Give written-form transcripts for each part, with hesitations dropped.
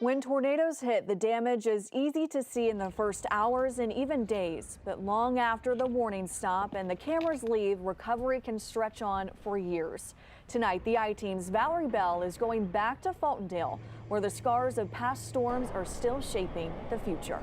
When tornadoes hit, the damage is easy to see in the first hours and even days. But long after the warnings stop and the cameras leave, recovery can stretch on for years. Tonight, the I-Team's Valerie Bell is going back to Fultondale, where the scars of past storms are still shaping the future.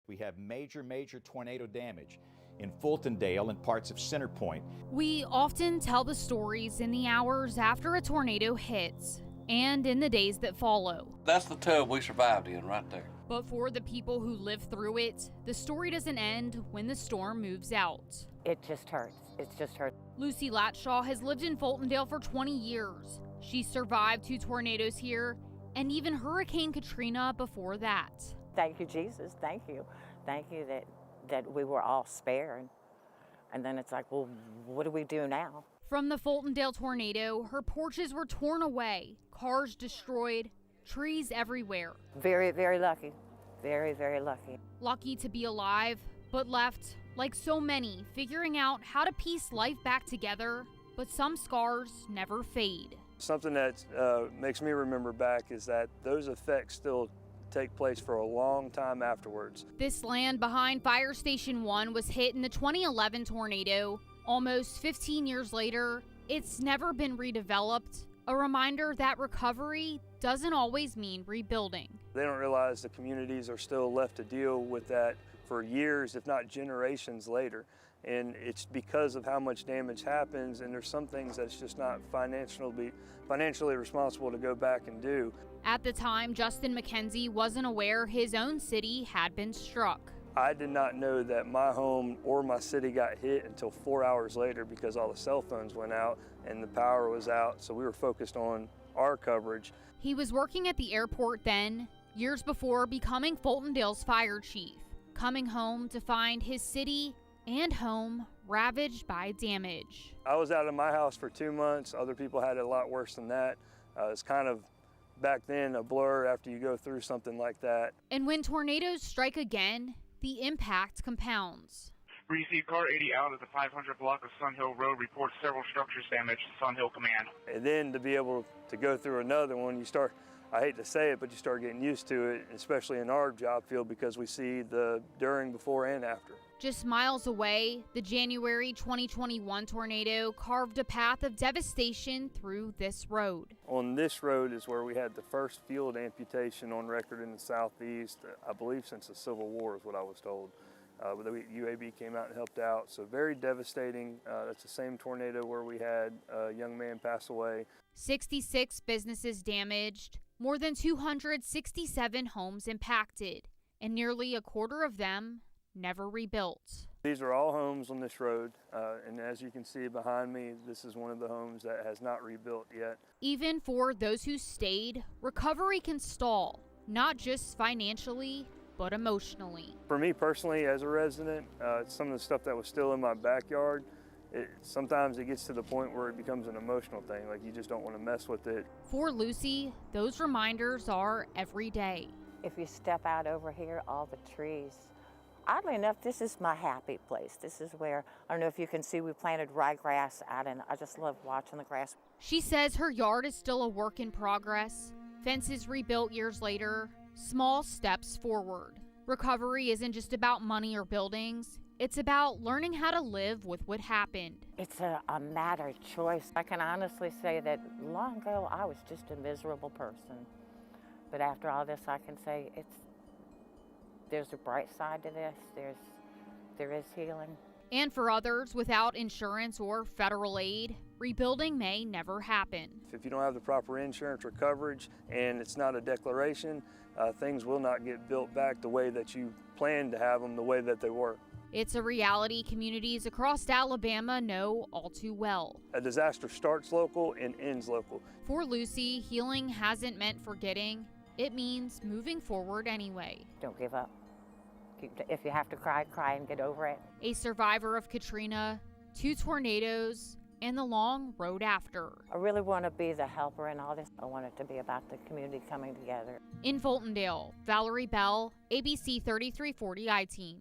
We have major tornado damage in Fultondale and parts of Center Point. We often tell the stories in the hours after a tornado hits and in the days that follow. That's the tub we survived in right there. But for the people who live through it, the story doesn't end when the storm moves out. It just hurts. It's just hurts. Lucy Latshaw has lived in Fultondale for 20 years. She survived 2 tornadoes here and even Hurricane Katrina before that. Thank you, Jesus. Thank you. Thank you that we were all spared. And then it's like, well, what do we do now? From the Fultondale tornado, her porches were torn away, cars destroyed, trees everywhere. Very, very lucky. Very, very lucky. Lucky to be alive, but left, like so many, figuring out how to piece life back together, but some scars never fade. Something that makes me remember back is that those effects still take place for a long time afterwards. This land behind Fire Station 1 was hit in the 2011 tornado. Almost 15 years later, it's never been redeveloped, a reminder that recovery doesn't always mean rebuilding. They don't realize the communities are still left to deal with that for years, if not generations later. And it's because of how much damage happens, and there's some things that's just not financially responsible to go back and do. At the time, Justin McKenzie wasn't aware his own city had been struck. I did not know that my home or my city got hit until 4 hours later because all the cell phones went out and the power was out, so we were focused on our coverage. He was working at the airport then, years before becoming Fultondale's fire chief, coming home to find his city and home ravaged by damage. I was out of my house for 2 months. Other people had it a lot worse than that. It's kind of back then a blur after you go through something like that. And when tornadoes strike again, the impact compounds. We received car 80 out of the 500 block of Sun Hill Road, reports several structures damaged, Sun Hill Command. And then to be able to go through another one, you start, I hate to say it, but you start getting used to it, especially in our job field, because we see the during, before, and after. Just miles away, the January 2021 tornado carved a path of devastation through this road. On this road is where we had the first field amputation on record in the Southeast, I believe since the Civil War is what I was told. The UAB came out and helped out, so very devastating. That's the same tornado where we had a young man pass away. 66 businesses damaged, more than 267 homes impacted, and nearly a quarter of them never rebuilt. These are all homes on this road, and as you can see behind me, this is one of the homes that has not rebuilt yet. Even for those who stayed, recovery can stall, not just financially, but emotionally. For me personally, as a resident, some of the stuff that was still in my backyard, sometimes it gets to the point where it becomes an emotional thing, like you just don't want to mess with it. For Lucy, those reminders are every day. If you step out over here, all the trees. Oddly enough, this is my happy place. This is where, I don't know if you can see, we planted ryegrass out, and I just love watching the grass. She says her yard is still a work in progress. Fences rebuilt years later, small steps forward. Recovery isn't just about money or buildings. It's about learning how to live with what happened. It's a matter of choice. I can honestly say that long ago, I was just a miserable person. But after all this, I can say there's a bright side to this. There is healing. And for others, without insurance or federal aid, rebuilding may never happen. If you don't have the proper insurance or coverage and it's not a declaration, things will not get built back the way that you planned to have them, the way that they were. It's a reality communities across Alabama know all too well. A disaster starts local and ends local. For Lucy, healing hasn't meant forgetting. It means moving forward anyway. Don't give up. If you have to cry, cry and get over it. A survivor of Katrina, 2 tornadoes, and the long road after. I really want to be the helper in all this. I want it to be about the community coming together. In Fultondale, Valerie Bell, ABC 3340 I-Team.